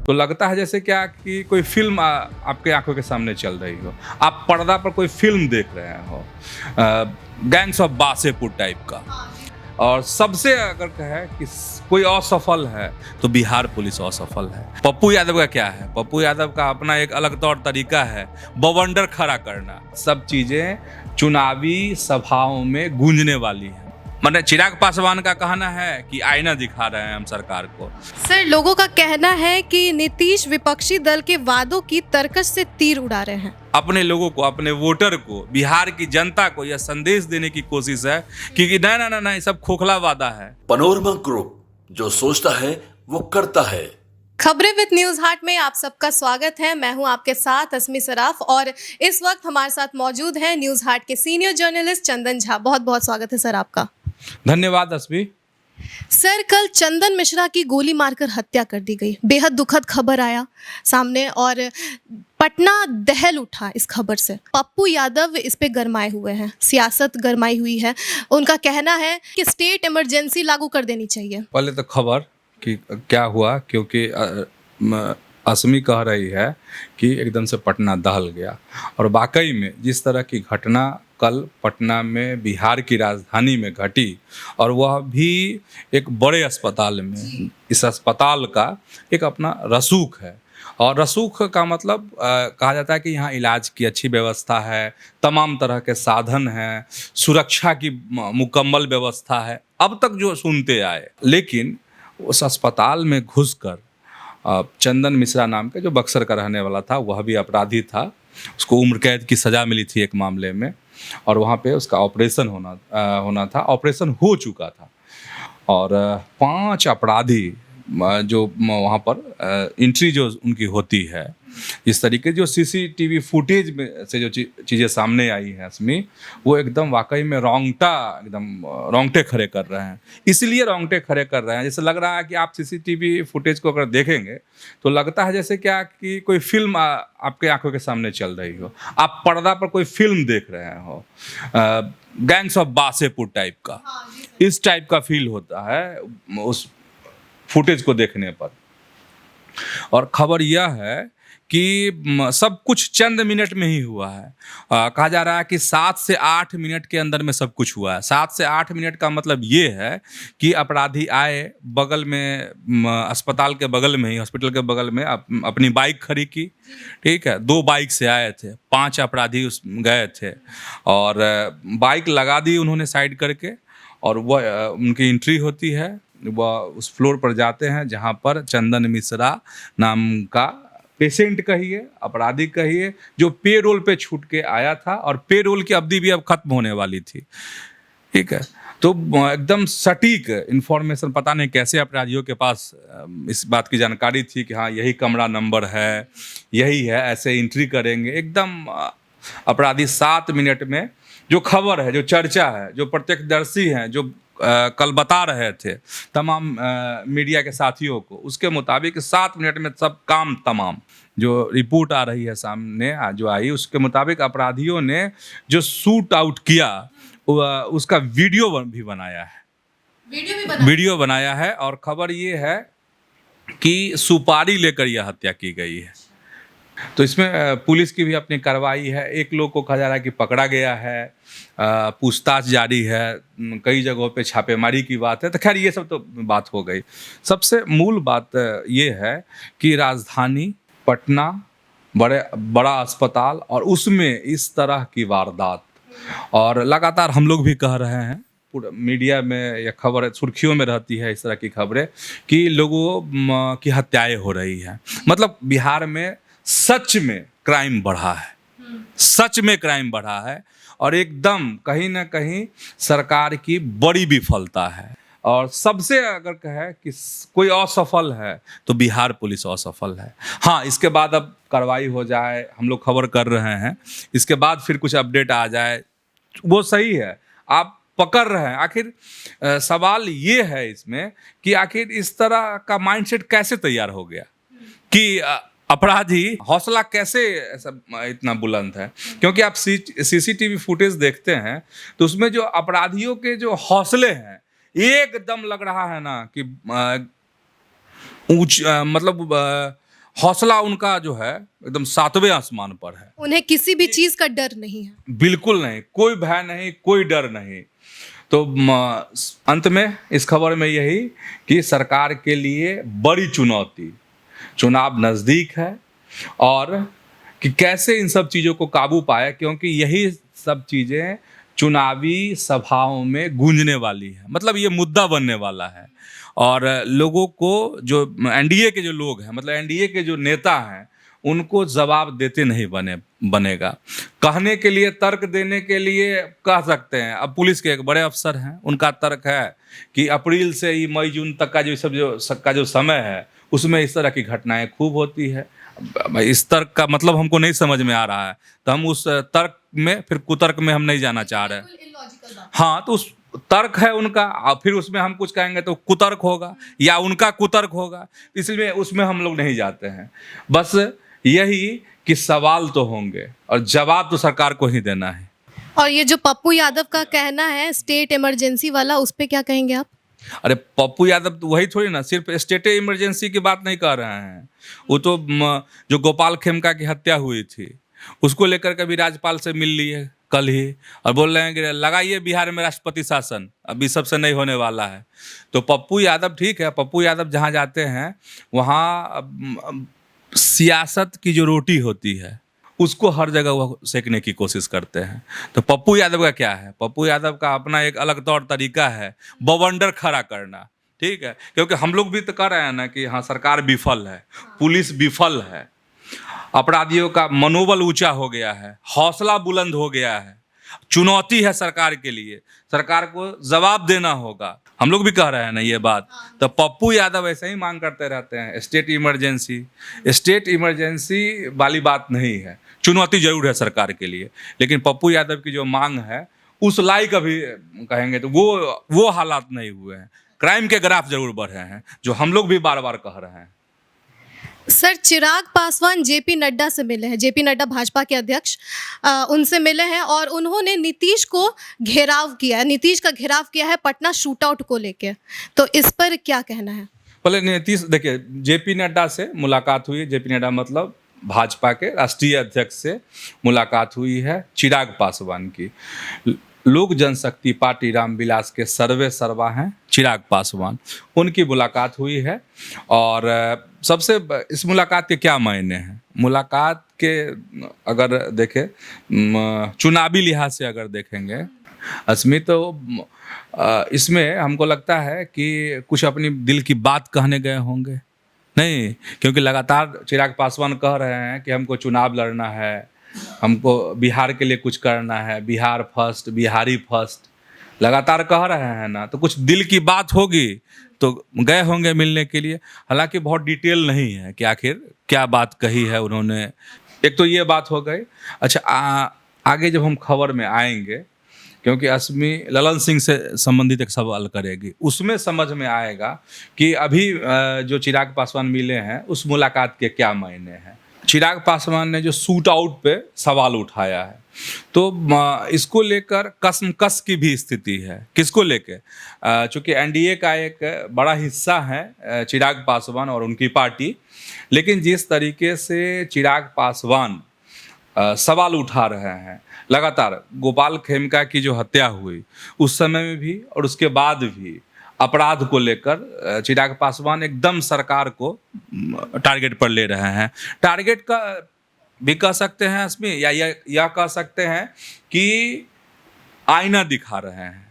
तो लगता है जैसे क्या कि कोई फिल्म आपके आंखों के सामने चल रही हो, आप पर्दा पर कोई फिल्म देख रहे हो, गैंग्स ऑफ वासेपुर टाइप का। और सबसे अगर कहे कि कोई असफल है तो बिहार पुलिस असफल है। पप्पू यादव का क्या है, पप्पू यादव का अपना एक अलग तौर तरीका है, बवंडर खड़ा करना। सब चीजें चुनावी सभाओं में गूंजने वाली है। मतलब चिराग पासवान का कहना है कि आईना दिखा रहे हैं हम सरकार को। सर, लोगों का कहना है कि नीतीश विपक्षी दल के वादों की तर्कश से तीर उड़ा रहे हैं। अपने लोगों को, अपने वोटर को, बिहार की जनता को यह संदेश देने की कोशिश है कि नहीं, सब खोखला वादा है। पैनोरमा ग्रुप, जो सोचता है वो करता है। खबरें विद न्यूज हाट में आप सबका स्वागत है। मैं हूं आपके साथ अस्मी सराफ और इस वक्त हमारे साथ मौजूद हैं न्यूज हाट के सीनियर जर्नलिस्ट चंदन झा। बहुत बहुत स्वागत है सर आपका। धन्यवाद अस्मी। सर, कल चंदन मिश्रा की गोली मारकर हत्या कर दी गई। बेहद दुखद खबर आया सामने और पटना दहल उठा इस खबर से। पप्पू यादव इस पे गरमाए हुए हैं, सियासत गरमाई हुई है। उनका कहना है कि स्टेट इमरजेंसी लागू कर देनी चाहिए। पहले तो खबर कि क्या हुआ, क्योंकि असमी कह रही है कि एकदम से पटना दहल गया, और वाकई में जिस तरह की घटना कल पटना में बिहार की राजधानी में घटी, और वह भी एक बड़े अस्पताल में, इस अस्पताल का एक अपना रसूख है। और रसूख का मतलब कहा जाता है कि यहाँ इलाज की अच्छी व्यवस्था है, तमाम तरह के साधन हैं, सुरक्षा की मुकम्मल व्यवस्था है, अब तक जो सुनते आए। लेकिन उस अस्पताल में घुसकर चंदन मिश्रा नाम के, जो बक्सर का रहने वाला था, वह भी अपराधी था, उसको उम्र कैद की सज़ा मिली थी एक मामले में, और वहाँ पे उसका ऑपरेशन होना था। ऑपरेशन हो चुका था, और 5 अपराधी जो वहाँ पर एंट्री जो उनकी होती है, इस तरीके जो सीसीटीवी फुटेज में से जो चीज़ें सामने आई हैं इसमें, वो एकदम वाकई में रोंगटे खड़े कर रहे हैं। इसलिए रोंगटे खड़े कर रहे हैं, जैसे लग रहा है कि आप सीसीटीवी फुटेज को अगर देखेंगे तो लगता है जैसे क्या कि कोई फिल्म आपके आंखों के सामने चल रही हो, आप पर्दा पर कोई फिल्म देख रहे हो, गैंग्स ऑफ वासेपुर टाइप का, इस टाइप का फील होता है उस फुटेज को देखने पर। और खबर यह है कि सब कुछ चंद मिनट में ही हुआ है। कहा जा रहा है कि 7 से 8 मिनट के अंदर में सब कुछ हुआ है। 7 से 8 मिनट का मतलब ये है कि अपराधी आए, बगल में अस्पताल के बगल में ही, हॉस्पिटल के बगल में अपनी बाइक खड़ी की, ठीक है, 2 बाइक से आए थे, 5 अपराधी गए थे, और बाइक लगा दी उन्होंने साइड करके, और वह उनकी एंट्री होती है, वह उस फ्लोर पर जाते हैं जहाँ पर चंदन मिश्रा नाम का पेशेंट कहिए, अपराधी कहिए, जो पेरोल पे छूट के आया था, और पेरोल की अवधि भी अब खत्म होने वाली थी, ठीक है। तो एकदम सटीक इन्फॉर्मेशन, पता नहीं कैसे अपराधियों के पास इस बात की जानकारी थी कि हाँ यही कमरा नंबर है, यही है, ऐसे एंट्री करेंगे। एकदम अपराधी 7 मिनट में, जो खबर है, जो चर्चा है, जो प्रत्यक्षदर्शी हैं, जो कल बता रहे थे तमाम मीडिया के साथियों को, उसके मुताबिक 7 मिनट में सब काम तमाम। जो रिपोर्ट आ रही है सामने, जो आई, उसके मुताबिक अपराधियों ने जो शूट आउट किया उसका वीडियो भी बनाया है, वीडियो बनाया है। और खबर ये है कि सुपारी लेकर यह हत्या की गई है। तो इसमें पुलिस की भी अपनी कार्रवाई है। एक लोग को कहा जा रहा है कि पकड़ा गया है, पूछताछ जारी है, कई जगहों पे छापेमारी की बात है। तो खैर ये सब तो बात हो गई। सबसे मूल बात ये है कि राजधानी पटना, बड़ा अस्पताल, और उसमें इस तरह की वारदात, और लगातार हम लोग भी कह रहे हैं, पूरा मीडिया में यह खबर सुर्खियों में रहती है, इस तरह की खबरें कि लोगों की हत्याएं हो रही हैं। मतलब बिहार में सच में क्राइम बढ़ा है, सच में क्राइम बढ़ा है, और एकदम कहीं ना कहीं सरकार की बड़ी विफलता है। और सबसे अगर कहे कि कोई असफल है तो बिहार पुलिस असफल है। हाँ, इसके बाद अब कार्रवाई हो जाए, हम लोग खबर कर रहे हैं, इसके बाद फिर कुछ अपडेट आ जाए, वो सही है, आप पकड़ रहे हैं। आखिर सवाल ये है इसमें कि आखिर इस तरह का माइंडसेट कैसे तैयार हो गया कि अपराधी हौसला कैसे इतना बुलंद है। क्योंकि आप सीसीटीवी फुटेज देखते हैं तो उसमें जो अपराधियों के जो हौसले हैं, एकदम लग रहा है ना कि मतलब हौसला उनका जो है एकदम 7वें आसमान पर है। उन्हें किसी भी चीज का डर नहीं है। बिल्कुल नहीं, कोई भय नहीं, कोई डर नहीं। तो अंत में इस खबर में यही कि सरकार के लिए बड़ी चुनौती, चुनाव नज़दीक है और कि कैसे इन सब चीज़ों को काबू पाए, क्योंकि यही सब चीज़ें चुनावी सभाओं में गूंजने वाली है। मतलब ये मुद्दा बनने वाला है और लोगों को, जो एनडीए के जो लोग हैं, मतलब एनडीए के जो नेता हैं, उनको जवाब देते नहीं बनेगा। कहने के लिए, तर्क देने के लिए कह सकते हैं। अब पुलिस के एक बड़े अफसर हैं, उनका तर्क है कि अप्रैल से ही मई जून तक का जो समय है, उसमें इस तरह की घटनाएं खूब होती है। इस तर्क का मतलब हमको नहीं समझ में आ रहा है, तो हम उस तर्क में, फिर कुतर्क में हम नहीं जाना चाह रहे हैं। हाँ, तो उस तर्क है उनका, और फिर उसमें हम कुछ कहेंगे तो कुतर्क होगा या उनका कुतर्क होगा, इसलिए उसमें हम लोग नहीं जाते हैं। बस यही कि सवाल तो होंगे और जवाब तो सरकार को ही देना है। और ये जो पप्पू यादव का कहना है स्टेट इमरजेंसी वाला, उस पे क्या कहेंगे आप? अरे पप्पू यादव तो वही थोड़ी ना, सिर्फ स्टेट इमरजेंसी की बात नहीं कर रहे हैं। वो तो जो गोपाल खेमका की हत्या हुई थी, उसको लेकर कभी राज्यपाल से मिल लिए कल ही, और बोल रहे हैं कि लगाइए बिहार में राष्ट्रपति शासन, अभी सबसे नहीं होने वाला है। तो पप्पू यादव, ठीक है, पप्पू यादव जहाँ जाते हैं वहाँ सियासत की जो रोटी होती है उसको हर जगह वो सेकने की कोशिश करते हैं। तो पप्पू यादव का क्या है? पप्पू यादव का अपना एक अलग तौर तरीका है, बवंडर खड़ा करना, ठीक है। क्योंकि हम लोग भी तो कर रहे हैं ना कि हाँ, सरकार विफल है, पुलिस विफल है, अपराधियों का मनोबल ऊंचा हो गया है, हौसला बुलंद हो गया है, चुनौती है सरकार के लिए, सरकार को जवाब देना होगा। हम लोग भी कह रहे हैं ना ये बात। तो पप्पू यादव ऐसे ही मांग करते रहते हैं स्टेट इमरजेंसी वाली बात नहीं है, चुनौती जरूर है सरकार के लिए, लेकिन पप्पू यादव की जो मांग है उस लायक अभी कहेंगे तो वो हालात नहीं हुए हैं। क्राइम के ग्राफ जरूर बढ़े हैं, जो हम लोग भी बार बार कह रहे हैं। सर, चिराग पासवान जेपी नड्डा से मिले हैं, जेपी नड्डा भाजपा के अध्यक्ष, उनसे मिले हैं और उन्होंने नीतीश को घेराव किया है, नीतीश का घेराव किया है पटना शूटआउट को लेके, तो इस पर क्या कहना है? पहले नीतीश, देखिए, जेपी नड्डा से मुलाकात हुई। जेपी नड्डा मतलब भाजपा के राष्ट्रीय अध्यक्ष से मुलाकात हुई है चिराग पासवान की। लोक जनशक्ति पार्टी रामविलास के सर्वे सर्वा हैं चिराग पासवान, उनकी मुलाकात हुई है। और सबसे इस मुलाकात के क्या मायने हैं? मुलाकात के अगर देखें, चुनावी लिहाज से अगर देखेंगे अस्मी, तो इसमें हमको लगता है कि कुछ अपनी दिल की बात कहने गए होंगे, नहीं, क्योंकि लगातार चिराग पासवान कह रहे हैं कि हमको चुनाव लड़ना है, हमको बिहार के लिए कुछ करना है, बिहार फर्स्ट, बिहारी फर्स्ट, लगातार कह रहे हैं ना, तो कुछ दिल की बात होगी तो गए होंगे मिलने के लिए। हालांकि बहुत डिटेल नहीं है कि आखिर क्या बात कही है उन्होंने। एक तो ये बात हो गई। अच्छा, आगे जब हम खबर में आएंगे, क्योंकि अस्मी ललन सिंह से संबंधित एक सवाल करेगी, उसमें समझ में आएगा कि अभी जो चिराग पासवान मिले हैं उस मुलाकात के क्या मायने हैं। चिराग पासवान ने जो शूट आउट पे सवाल उठाया है, तो इसको लेकर कसमकस की भी स्थिति है। किसको लेके? चूँकि एनडीए का एक बड़ा हिस्सा है चिराग पासवान और उनकी पार्टी, लेकिन जिस तरीके से चिराग पासवान सवाल उठा रहे हैं लगातार, गोपाल खेमका की जो हत्या हुई उस समय में भी और उसके बाद भी अपराध को लेकर चिराग पासवान एकदम सरकार को टारगेट पर ले रहे हैं। टारगेट का भी कह सकते हैं इसमें, या यह कह सकते हैं कि आईना दिखा रहे हैं।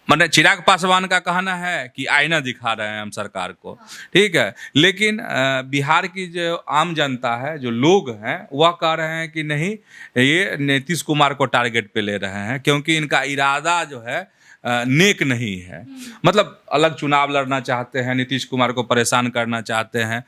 मतलब चिराग पासवान का कहना है कि आईना दिखा रहे हैं हम सरकार को, ठीक है, लेकिन बिहार की जो आम जनता है, जो लोग हैं, वह कह रहे हैं कि नहीं, ये नीतीश कुमार को टारगेट पे ले रहे हैं, क्योंकि इनका इरादा जो है नेक नहीं है। मतलब अलग चुनाव लड़ना चाहते हैं, नीतीश कुमार को परेशान करना चाहते हैं,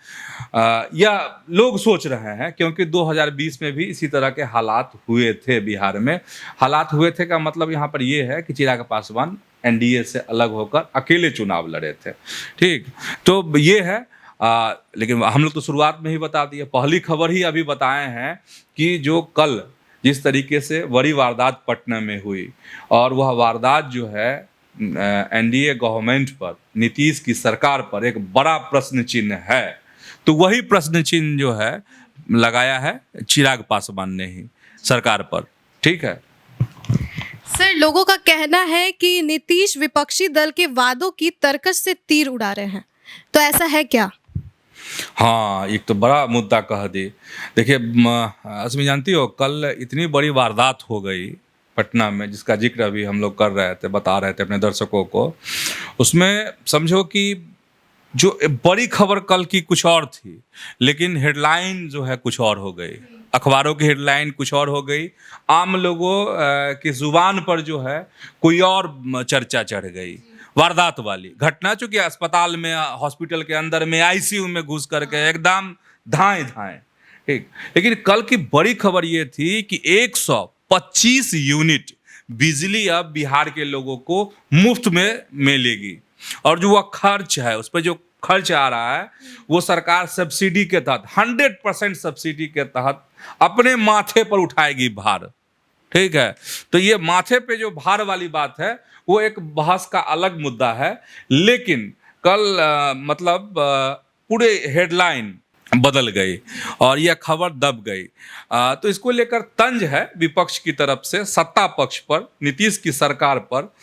या लोग सोच रहे हैं, क्योंकि 2020 में भी इसी तरह के हालात हुए थे बिहार में। हालात हुए थे का मतलब यहाँ पर ये है कि चिराग पासवान एनडीए से अलग होकर अकेले चुनाव लड़े थे, ठीक। तो ये है, लेकिन हम लोग तो शुरुआत में ही बता दिए, पहली खबर ही अभी बताए हैं कि जो कल जिस तरीके से बड़ी वारदात पटना में हुई, और वह वारदात जो है एनडीए गवर्नमेंट पर, नीतीश की सरकार पर एक बड़ा प्रश्न चिन्ह है। तो वही प्रश्न चिन्ह जो है लगाया है चिराग पासवान ने ही सरकार पर। ठीक है सर, लोगों का कहना है कि नीतीश विपक्षी दल के वादों की तर्कश से तीर उड़ा रहे हैं, तो ऐसा है क्या? हाँ, एक तो बड़ा मुद्दा कह दी। देखिए असमी जानती हो, कल इतनी बड़ी वारदात हो गई पटना में, जिसका जिक्र अभी हम लोग कर रहे थे, बता रहे थे अपने दर्शकों को। उसमें समझो कि जो बड़ी खबर कल की कुछ और थी, लेकिन हेडलाइन जो है कुछ और हो गई, अखबारों की हेडलाइन कुछ और हो गई, आम लोगों की जुबान पर जो है कोई और चर्चा चढ़ गई। वारदात वाली घटना, चूंकि अस्पताल में, हॉस्पिटल के अंदर में, आईसीयू में घुस करके एकदम धाएं धाएं। ठीक, लेकिन कल की बड़ी खबर ये थी कि 125 यूनिट बिजली अब बिहार के लोगों को मुफ्त में मिलेगी, और जो वह खर्च है, उस पर जो खर्च आ रहा है, वो सरकार सब्सिडी के तहत 100% सब्सिडी के तहत अपने माथे पर उठाएगी भार। ठीक है, तो ये माथे पे जो भार वाली बात है वो एक बहस का अलग मुद्दा है, लेकिन कल पूरे हेडलाइन बदल गई और यह खबर दब गई। तो इसको लेकर तंज है विपक्ष की तरफ से सत्ता पक्ष पर, नीतीश की सरकार पर,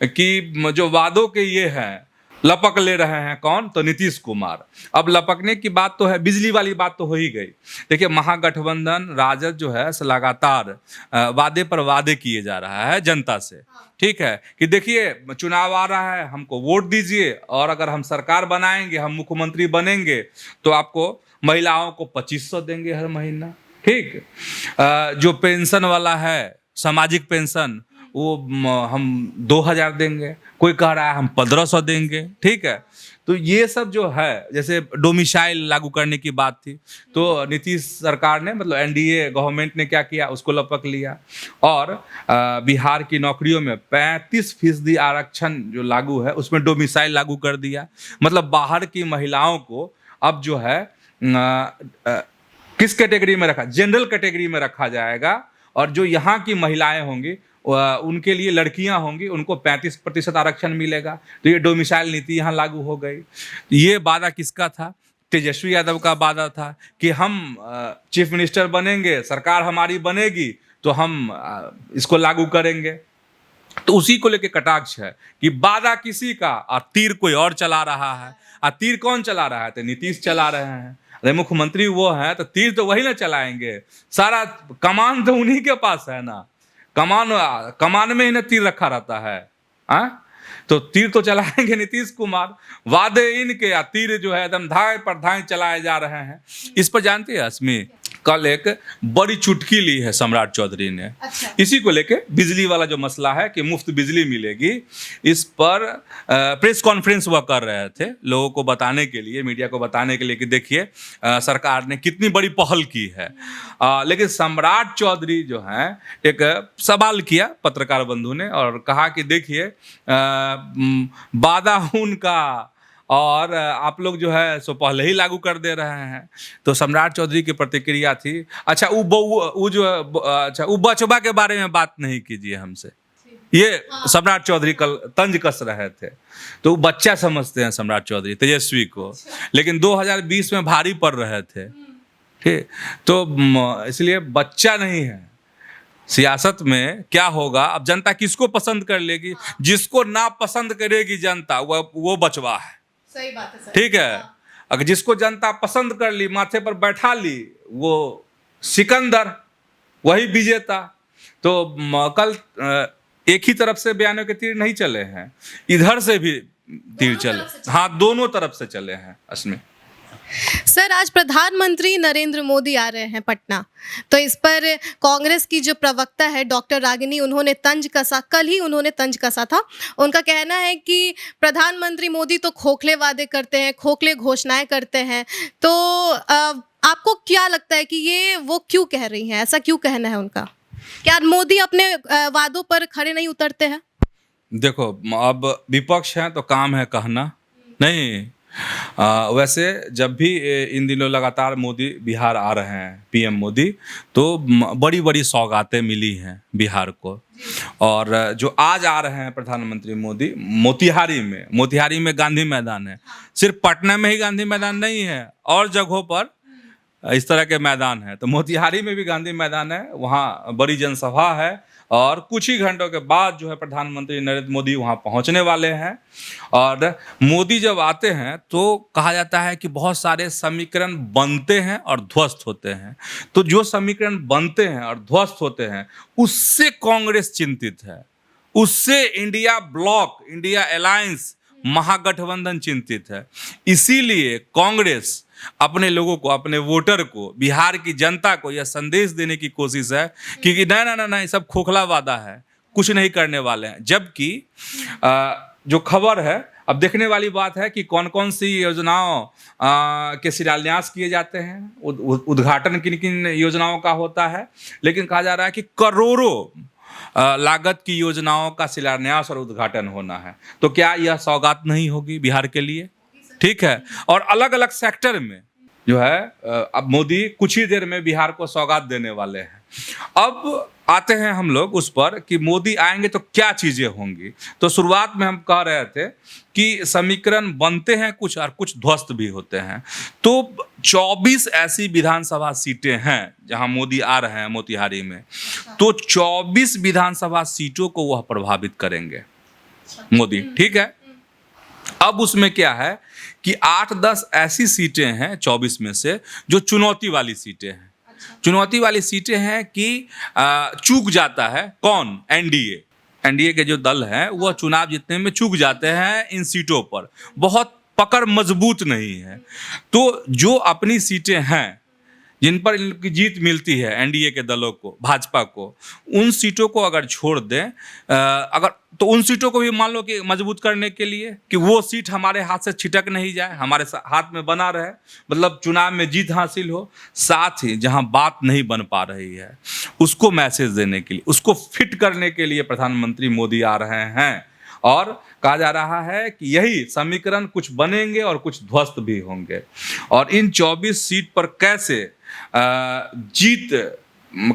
कि जो वादों के ये हैं लपक ले रहे हैं कौन, तो नीतीश कुमार। अब लपकने की बात तो है, बिजली वाली बात तो हो ही गई। देखिए महागठबंधन राजद जो है लगातार वादे पर वादे किए जा रहा है जनता से। ठीक है, कि देखिए चुनाव आ रहा है, हमको वोट दीजिए, और अगर हम सरकार बनाएंगे, हम मुख्यमंत्री बनेंगे, तो आपको महिलाओं को 2500 देंगे हर महीना। ठीक, जो पेंशन वाला है, सामाजिक पेंशन, वो हम 2000 देंगे, कोई कह रहा है हम 1500 देंगे। ठीक है, तो ये सब जो है, जैसे डोमिसाइल लागू करने की बात थी, तो नीतीश सरकार ने, मतलब एनडीए गवर्नमेंट ने क्या किया, उसको लपक लिया, और बिहार की नौकरियों में 35% आरक्षण जो लागू है, उसमें डोमिसाइल लागू कर दिया। मतलब बाहर की महिलाओं को अब जो है किस कैटेगरी में रखा, जनरल कैटेगरी में रखा जाएगा, और जो यहाँ की महिलाएं होंगी, उनके लिए लड़कियां होंगी, उनको 35% आरक्षण मिलेगा। तो ये डोमिसाइल नीति यहाँ लागू हो गई। ये वादा किसका था? तेजस्वी यादव का वादा था कि हम चीफ मिनिस्टर बनेंगे, सरकार हमारी बनेगी, तो हम इसको लागू करेंगे। तो उसी को लेके कटाक्ष है कि वादा किसी का और तीर कोई और चला रहा है। और तीर कौन चला रहा है? तो नीतीश चला रहे हैं। अरे मुख्यमंत्री वो है, तो तीर तो वही ना चलाएंगे, सारा कमान तो उन्हीं के पास है ना, कमान में ही ना तीर रखा रहता है। तो तीर तो चलाएंगे नीतीश कुमार, वादे इनके, या तीर जो है एकदम धाए पर धाए चलाए जा रहे हैं। इस पर जानते हैं असमी, कल एक बड़ी चुटकी ली है सम्राट चौधरी ने। अच्छा। इसी को लेके बिजली वाला जो मसला है कि मुफ्त बिजली मिलेगी, इस पर प्रेस कॉन्फ्रेंस वह कर रहे थे, लोगों को बताने के लिए, मीडिया को बताने के लिए कि देखिए सरकार ने कितनी बड़ी पहल की है। लेकिन सम्राट चौधरी जो हैं, एक सवाल किया पत्रकार बंधु ने और कहा कि देखिए वादा उनका, और आप लोग जो है सो पहले ही लागू कर दे रहे हैं। तो सम्राट चौधरी की प्रतिक्रिया थी, अच्छा वो बचवा के बारे में बात नहीं कीजिए हमसे। ये सम्राट चौधरी कल तंज कस रहे थे। तो बच्चा समझते हैं सम्राट चौधरी तेजस्वी को, लेकिन 2020 में भारी पड़ रहे थे। ठीक, तो इसलिए बच्चा नहीं है। सियासत में क्या होगा, अब जनता किसको पसंद कर लेगी, जिसको ना पसंद करेगी जनता, वो बचवा है। सही बात है सर। ठीक है, अगर जिसको जनता पसंद कर ली, माथे पर बैठा ली, वो सिकंदर, वही विजेता। तो कल एक ही तरफ से बयानों के तीर नहीं चले हैं, इधर से भी तीर चले। हाँ, दोनों तरफ से चले हैं असमें। सर, आज प्रधानमंत्री नरेंद्र मोदी आ रहे हैं पटना, तो इस पर कांग्रेस की जो प्रवक्ता है डॉक्टर रागिनी, उन्होंने तंज कसा, कल ही उन्होंने तंज कसा था। उनका कहना है कि प्रधानमंत्री मोदी तो खोखले वादे करते हैं, खोखले घोषणाएं करते हैं। तो आपको क्या लगता है कि ये वो क्यों कह रही हैं, ऐसा क्यों कहना है उनका? क्या मोदी अपने वादों पर खड़े नहीं उतरते हैं? देखो, अब विपक्ष है तो काम है कहना नहीं, वैसे जब भी इन दिनों लगातार मोदी बिहार आ रहे हैं, पीएम मोदी, तो बड़ी बड़ी सौगातें मिली हैं बिहार को। और जो आज आ रहे हैं प्रधानमंत्री मोदी, मोतिहारी में गांधी मैदान है। सिर्फ पटना में ही गांधी मैदान नहीं है, और जगहों पर इस तरह के मैदान है। तो मोतिहारी में भी गांधी मैदान है, वहाँ बड़ी जनसभा है, और कुछ ही घंटों के बाद जो है प्रधानमंत्री नरेंद्र मोदी वहाँ पहुँचने वाले हैं। और मोदी जब आते हैं तो कहा जाता है कि बहुत सारे समीकरण बनते हैं और ध्वस्त होते हैं। तो जो समीकरण बनते हैं और ध्वस्त होते हैं, उससे कांग्रेस चिंतित है, उससे इंडिया ब्लॉक, इंडिया अलायंस, महागठबंधन चिंतित है। इसीलिए कांग्रेस अपने लोगों को, अपने वोटर को, बिहार की जनता को यह संदेश देने की कोशिश है कि नहीं, सब खोखला वादा है, कुछ नहीं करने वाले हैं। जबकि जो खबर है, अब देखने वाली बात है कि कौन कौन सी योजनाओं के शिलान्यास किए जाते हैं, उद्घाटन किन किन योजनाओं का होता है। लेकिन कहा जा रहा है कि करोड़ों लागत की योजनाओं का शिलान्यास और उद्घाटन होना है। तो क्या यह सौगात नहीं होगी बिहार के लिए? ठीक है। और अलग अलग सेक्टर में जो है अब मोदी कुछ ही देर में बिहार को सौगात देने वाले हैं। अब आते हैं हम लोग उस पर कि मोदी आएंगे तो क्या चीज़ें होंगी। तो शुरुआत में हम कह रहे थे कि समीकरण बनते हैं कुछ, और कुछ ध्वस्त भी होते हैं। तो 24 ऐसी विधानसभा सीटें हैं जहां मोदी आ रहे हैं मोतिहारी में। तो 24 विधानसभा सीटों को वह प्रभावित करेंगे मोदी, ठीक है। अब उसमें क्या है कि 8-10 ऐसी सीटें हैं 24 में से जो चुनौती वाली सीटें हैं। चुनौती वाली सीटें हैं कि चूक जाता है कौन? एनडीए के जो दल हैं वह चुनाव जीतने में चूक जाते हैं इन सीटों पर, बहुत पकड़ मजबूत नहीं है। तो जो अपनी सीटें हैं जिन पर इनकी जीत मिलती है एनडीए के दलों को, भाजपा को, उन सीटों को अगर छोड़ दें, अगर तो उन सीटों को भी मान लो कि मजबूत करने के लिए कि वो सीट हमारे हाथ से छिटक नहीं जाए, हमारे हाथ में बना रहे, मतलब चुनाव में जीत हासिल हो। साथ ही जहां बात नहीं बन पा रही है उसको मैसेज देने के लिए, उसको फिट करने के लिए प्रधानमंत्री मोदी आ रहे हैं। और कहा जा रहा है कि यही समीकरण कुछ बनेंगे और कुछ ध्वस्त भी होंगे। और इन 24 सीट पर कैसे जीत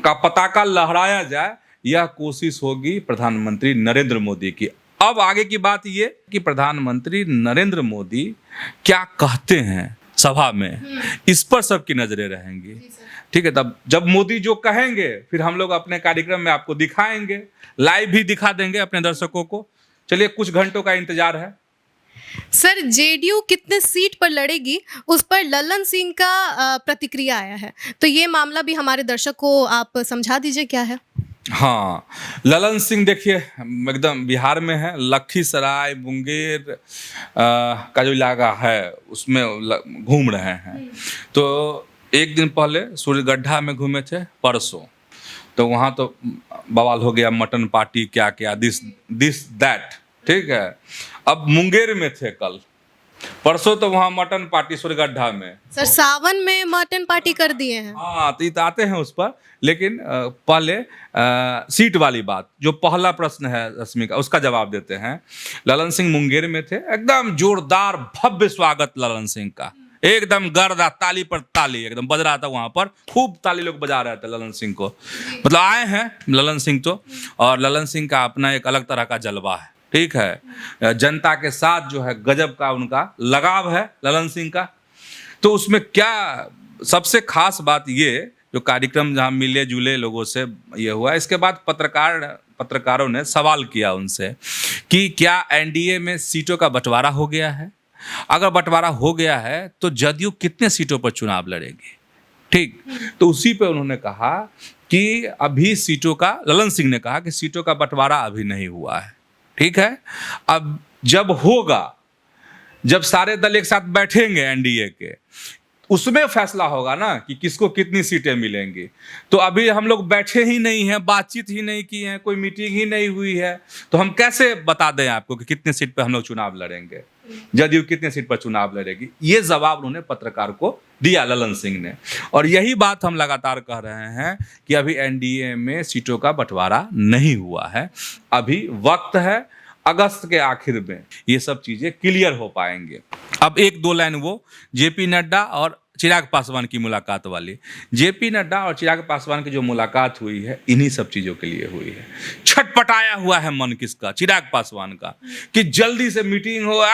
का पताका लहराया जाए, यह कोशिश होगी प्रधानमंत्री नरेंद्र मोदी की। अब आगे की बात ये कि प्रधानमंत्री नरेंद्र मोदी क्या कहते हैं सभा में, इस पर सबकी नजरें रहेंगी, ठीक है। तब जब मोदी जो कहेंगे फिर हम लोग अपने कार्यक्रम में आपको दिखाएंगे, लाइव भी दिखा देंगे अपने दर्शकों को। चलिए, कुछ घंटों का इंतजार है। सर, जेडीयू कितने सीट पर लड़ेगी उस पर ललन सिंह का प्रतिक्रिया आया है, तो ये मामला भी हमारे दर्शक को आप समझा दीजिए क्या है। हाँ, ललन सिंह देखिए एकदम बिहार में है, लखीसराय मुंगेर का जो इलाका है उसमें घूम रहे हैं। तो एक दिन पहले सूर्यगड्ढा में घूमे थे, परसों तो वहाँ तो बवाल हो गया, मटन पार्टी क्या क्या, दिस दैट, ठीक है। अब मुंगेर में थे कल, परसों तो वहाँ मटन पार्टी सूर्यगड्ढा में। सर, सावन में मटन पार्टी कर दिए हैं। हाँ, तो आते हैं उस पर, लेकिन पहले सीट वाली बात, जो पहला प्रश्न है रश्मि का, उसका जवाब देते हैं। ललन सिंह मुंगेर में थे, एकदम जोरदार भव्य स्वागत ललन सिंह का, एकदम गर्दा, ताली पर ताली एकदम बज रहा था वहाँ पर, खूब ताली लोग बजा रहे थे ललन सिंह को। मतलब आए हैं ललन सिंह तो, और ललन सिंह का अपना एक अलग तरह का जलवा है, ठीक है। जनता के साथ जो है गजब का उनका लगाव है ललन सिंह का। तो उसमें क्या सबसे खास बात ये, जो कार्यक्रम जहाँ मिले जुले लोगों से ये हुआ, इसके बाद पत्रकारों ने सवाल किया उनसे कि क्या एनडीए में सीटों का बंटवारा हो गया है? अगर बंटवारा हो गया है तो जदयू कितने सीटों पर चुनाव लड़ेगी, ठीक। तो उसी पे उन्होंने कहा कि अभी सीटों का, ललन सिंह ने कहा कि सीटों का बंटवारा अभी नहीं हुआ है, ठीक है। अब जब होगा, जब सारे दल एक साथ बैठेंगे एनडीए के, उसमें फैसला होगा ना कि किसको कितनी सीटें मिलेंगी। तो अभी हम लोग बैठे ही नहीं हैं, बातचीत ही नहीं की है, कोई मीटिंग ही नहीं हुई है, तो हम कैसे बता दें आपको कि कितने सीट पे हम लोग चुनाव लड़ेंगे, जदयू कितने सीट पर चुनाव लड़ेगी। ये जवाब उन्होंने पत्रकार को दिया ललन सिंह ने। और यही बात हम लगातार कह रहे हैं कि अभी एनडीए में सीटों का बंटवारा नहीं हुआ है, अभी वक्त है। अगस्त के आखिर में ये सब चीजें क्लियर हो पाएंगे। अब एक दो लाइन वो जेपी नड्डा और चिराग पासवान की मुलाकात वाली। जेपी नड्डा और चिराग पासवान की जो मुलाकात हुई है इन्हीं सब चीजों के लिए हुई है। छटपटाया हुआ है मन किसका? चिराग पासवान का, कि जल्दी से मीटिंग हो।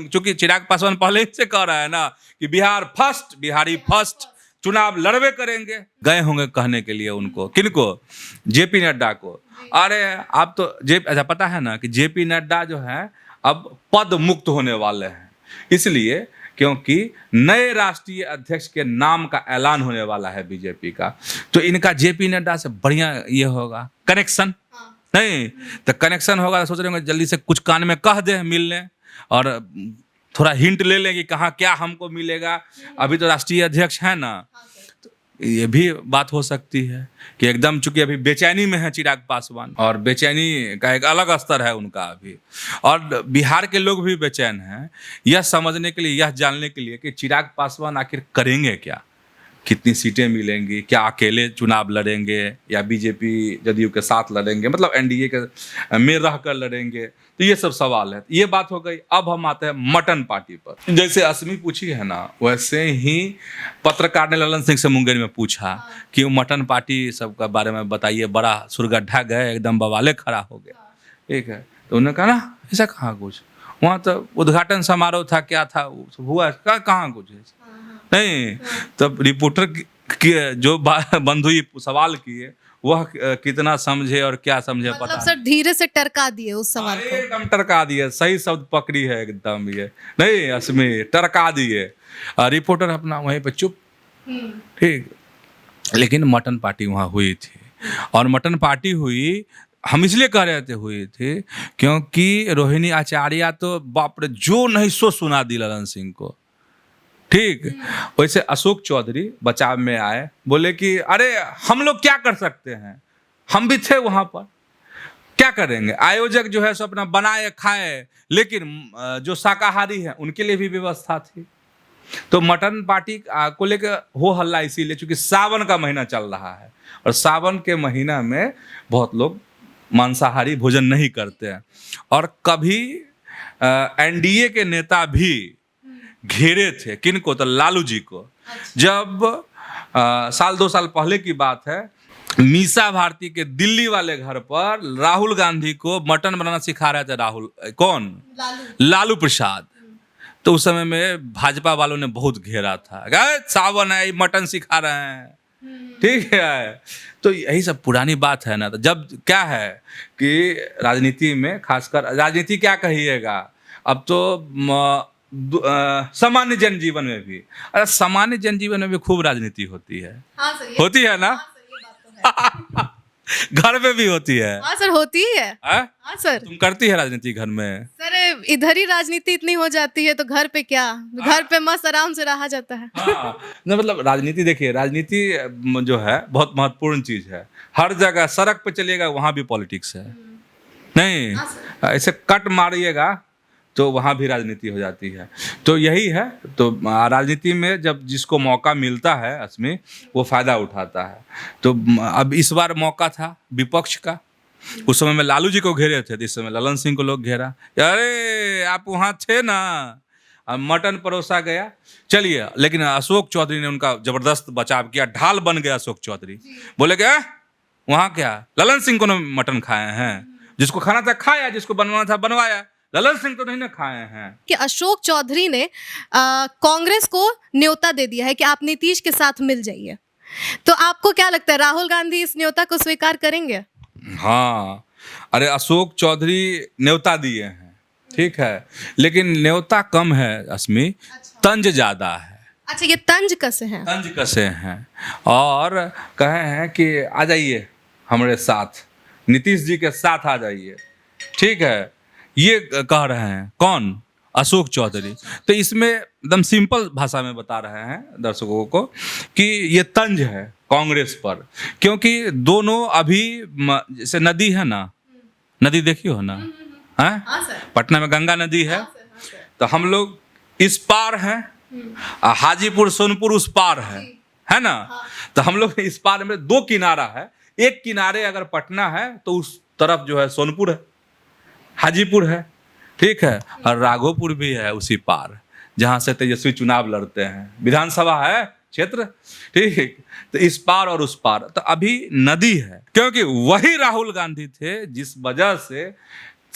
चूंकि चिराग पासवान पहले से कह रहा है ना कि बिहार फर्स्ट, बिहारी फर्स्ट, चुनाव लड़वे करेंगे। गए होंगे कहने के लिए उनको, किनको? जेपी नड्डा को। अरे आप तो अच्छा पता है ना कि जेपी नड्डा जो है अब पद मुक्त होने वाले हैं, इसलिए क्योंकि नए राष्ट्रीय अध्यक्ष के नाम का ऐलान होने वाला है बीजेपी का। तो इनका जेपी नड्डा से बढ़िया ये होगा कनेक्शन। नहीं तो कनेक्शन होगा तो सोच रहे होंगे जल्दी से कुछ कान में कह दे, मिल लें और थोड़ा हिंट ले लें कि कहाँ क्या हमको मिलेगा। अभी तो राष्ट्रीय अध्यक्ष है ना, तो ये भी बात हो सकती है कि एकदम, चूंकि अभी बेचैनी में है चिराग पासवान, और बेचैनी का एक अलग स्तर है उनका अभी, और बिहार के लोग भी बेचैन हैं यह समझने के लिए, यह जानने के लिए कि चिराग पासवान आखिर करेंगे क्या, कितनी सीटें मिलेंगी, क्या अकेले चुनाव लड़ेंगे या बीजेपी जदयू के साथ लड़ेंगे, मतलब एनडीए के में रहकर लड़ेंगे। तो ये सब सवाल है। ये बात हो गई। अब हम आते हैं मटन पार्टी पर। जैसे असमी पूछी है ना, वैसे ही पत्रकार ने ललन सिंह से मुंगेर में पूछा कि वो मटन पार्टी सब का बारे में बताइए। बड़ा सुरगड्ढा गए, एकदम बवाले खड़ा हो गया। ठीक है, तो उन्होंने कहा ना ऐसा कहाँ कुछ, वहाँ तो उद्घाटन समारोह था, क्या था हुआ, कहाँ कुछ नहीं। तब रिपोर्टर की जो बंधु सवाल किए वह कितना समझे और क्या समझे मतलब पता सर धीरे से टरका दिए उस सवाल को। एकदम टरका दिए, सही शब्द पकड़ी है एकदम। ये नहीं असमी टरका दिए, रिपोर्टर अपना वहीं पे चुप। ठीक, लेकिन मटन पार्टी वहाँ हुई थी, और मटन पार्टी हुई हम इसलिए कह रहे थे हुई थी क्योंकि रोहिणी आचार्य तो बाप रे जो नहीं सो सुना दी ललन सिंह को। ठीक, वैसे अशोक चौधरी बचाव में आए, बोले कि अरे हम लोग क्या कर सकते हैं, हम भी थे वहां पर, क्या करेंगे। आयोजक जो है सो अपना बनाए खाए, लेकिन जो शाकाहारी है उनके लिए भी व्यवस्था थी। तो मटन पार्टी को लेकर हो हल्ला इसीलिए क्योंकि सावन का महीना चल रहा है, और सावन के महीना में बहुत लोग मांसाहारी भोजन नहीं करते हैं। और कभी एनडीए के नेता भी घेरे थे किनको, तो लालू जी को। जब साल 2 साल पहले की बात है, मीसा भारती के दिल्ली वाले घर पर राहुल गांधी को मटन बनाना सिखा रहे थे। राहुल कौन? लालू प्रसाद। तो उस समय में भाजपा वालों ने बहुत घेरा था, सावन है मटन सिखा रहे हैं। ठीक है, तो यही सब पुरानी बात है ना। तो जब क्या है कि राजनीति में, खासकर राजनीति क्या कहिएगा, अब तो सामान्य जनजीवन में भी, अरे सामान्य जनजीवन में भी खूब राजनीति होती है। हाँ सर, होती है ना। हाँ सर, ये बात तो है। घर में भी होती है। हाँ सर, होती है। हाँ सर, तुम करती है राजनीति घर में? सर इधर ही राजनीति इतनी हो जाती है तो घर पे क्या, घर पे मस्त आराम से रहा जाता है। हाँ, मतलब राजनीति, देखिए राजनीति जो है बहुत महत्वपूर्ण चीज है। हर जगह सड़क पे चलिएगा वहां भी पॉलिटिक्स है। नहीं ऐसे कट मारिएगा तो वहाँ भी राजनीति हो जाती है। तो यही है। तो राजनीति में जब जिसको मौका मिलता है असमी, वो फायदा उठाता है। तो अब इस बार मौका था विपक्ष का। उस समय में लालू जी को घेरे थे, इस समय ललन सिंह को लोग घेरा, अरे आप वहाँ थे ना, मटन परोसा गया। चलिए, लेकिन अशोक चौधरी ने उनका जबरदस्त बचाव किया, ढाल बन गया अशोक चौधरी। बोले क्या वहाँ क्या ललन सिंह को ना मटन खाए हैं, जिसको खाना था खाया, जिसको बनवाना था बनवाया, ललन सिंह तो नहीं ना खाए हैं। कि अशोक चौधरी ने कांग्रेस को न्योता दे दिया है कि आप नीतीश के साथ मिल जाइए। तो आपको क्या लगता है राहुल गांधी इस न्योता को स्वीकार करेंगे? हाँ, अरे अशोक चौधरी न्योता दिए हैं, ठीक है, लेकिन न्योता कम है असमी, तंज ज्यादा है। अच्छा, ये तंज कसे हैं? तंज कसे हैं और कहे हैं कि आ जाइए हमारे साथ, नीतीश जी के साथ आ जाइए। ठीक है, ये कह रहे हैं कौन? अशोक चौधरी। तो इसमें एकदम सिंपल भाषा में बता रहे हैं दर्शकों को कि ये तंज है कांग्रेस पर, क्योंकि दोनों अभी जैसे नदी है ना, नदी देखी हो ना, है पटना में गंगा नदी है, तो हम लोग इस पार हैं, हाजीपुर सोनपुर उस पार है ना। तो हम लोग इस पार में 2 किनारा है, एक किनारे अगर पटना है तो उस तरफ जो है सोनपुर है, हाजीपुर है, ठीक है, और राघोपुर भी है उसी पार, जहाँ से तेजस्वी चुनाव लड़ते हैं, विधानसभा है क्षेत्र, ठीक। तो इस पार और उस पार तो अभी नदी है, क्योंकि वही राहुल गांधी थे जिस वजह से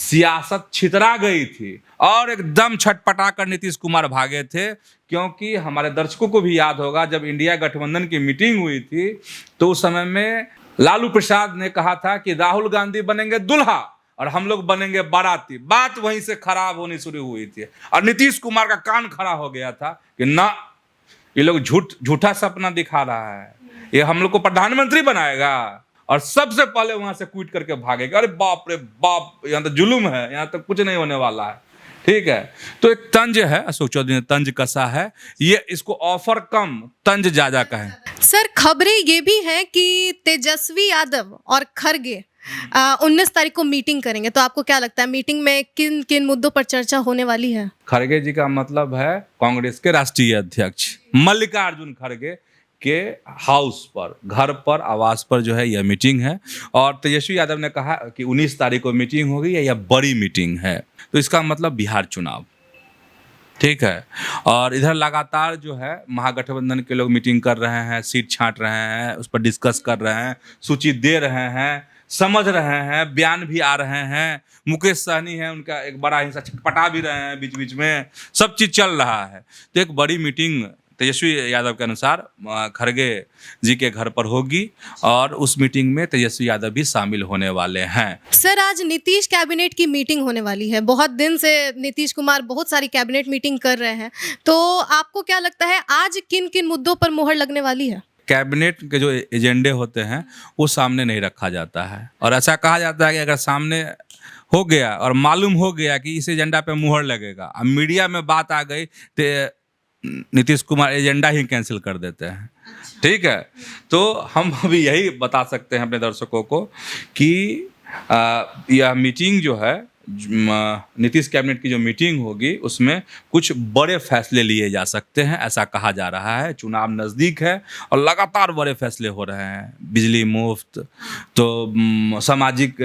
सियासत छितरा गई थी और एकदम छटपटा कर नीतीश कुमार भागे थे। क्योंकि हमारे दर्शकों को भी याद होगा, जब इंडिया गठबंधन की मीटिंग हुई थी तो उस समय में लालू प्रसाद ने कहा था कि राहुल गांधी बनेंगे दूल्हा और हम लोग बनेंगे बाराती। बात वहीं से खराब होनी शुरू हुई थी और नीतीश कुमार का कान खड़ा हो गया था कि ना, ये लोग झूठा सपना दिखा रहा है, ये हम लोग को प्रधानमंत्री बनाएगा, और सबसे पहले वहां से क्विट करके भागेगा। अरे बाप रे बाप, यहाँ तो जुल्म है, यहाँ तो कुछ नहीं होने वाला है, ठीक है। तो एक तंज है, अशोक चौधरी ने तंज कसा है, ये इसको ऑफर कम तंज ज्यादा का है। सर खबरें ये भी हैं कि तेजस्वी यादव और खरगे 19 तारीख को मीटिंग करेंगे, तो आपको क्या लगता है मीटिंग में किन किन मुद्दों पर चर्चा होने वाली है? खरगे जी का मतलब है कांग्रेस के राष्ट्रीय अध्यक्ष मल्लिकार्जुन खरगे के हाउस पर, घर पर, आवास पर जो है यह मीटिंग है। और तेजस्वी यादव ने कहा कि 19 तारीख को मीटिंग होगी, यह बड़ी मीटिंग है, तो इसका मतलब बिहार चुनाव, ठीक है। और इधर लगातार जो है महागठबंधन के लोग मीटिंग कर रहे हैं, सीट छांट रहे हैं, उस पर डिस्कस कर रहे हैं, सूची दे रहे हैं, समझ रहे हैं, बयान भी आ रहे हैं। मुकेश सहनी है, उनका एक बड़ा हिस्सा छटपटा भी रहे हैं बीच बीच में, सब चीज़ चल रहा है। तो एक बड़ी मीटिंग तेजस्वी यादव के अनुसार खरगे जी के घर पर होगी और उस मीटिंग में तेजस्वी यादव भी शामिल होने वाले हैं। सर आज नीतीश कैबिनेट की मीटिंग होने वाली है, बहुत दिन से नीतीश कुमार बहुत सारी कैबिनेट मीटिंग कर रहे हैं, तो आपको क्या लगता है आज किन किन मुद्दों पर मुहर लगने वाली है? कैबिनेट के जो एजेंडे होते हैं वो सामने नहीं रखा जाता है, और ऐसा कहा जाता है कि अगर सामने हो गया और मालूम हो गया कि इस एजेंडा पे मुहर लगेगा, अब मीडिया में बात आ गई तो नीतीश कुमार एजेंडा ही कैंसिल कर देते हैं, ठीक है। तो हम अभी यही बता सकते हैं अपने दर्शकों को कि यह मीटिंग जो है, नीतीश कैबिनेट की जो मीटिंग होगी उसमें कुछ बड़े फैसले लिए जा सकते हैं, ऐसा कहा जा रहा है। चुनाव नज़दीक है और लगातार बड़े फैसले हो रहे हैं, बिजली मुफ्त, तो सामाजिक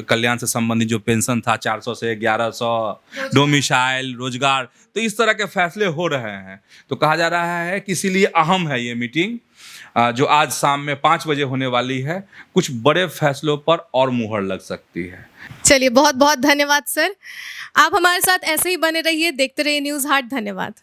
कल्याण से संबंधित जो पेंशन था 400 से 1100, डोमिसाइल, रोजगार, तो इस तरह के फैसले हो रहे हैं। तो कहा जा रहा है कि इसीलिए अहम है ये मीटिंग जो आज शाम में 5 बजे होने वाली है। कुछ बड़े फैसलों पर और मुहर लग सकती है। चलिए बहुत बहुत धन्यवाद सर, आप हमारे साथ ऐसे ही बने रहिए, देखते रहिए न्यूज़ हाट। धन्यवाद।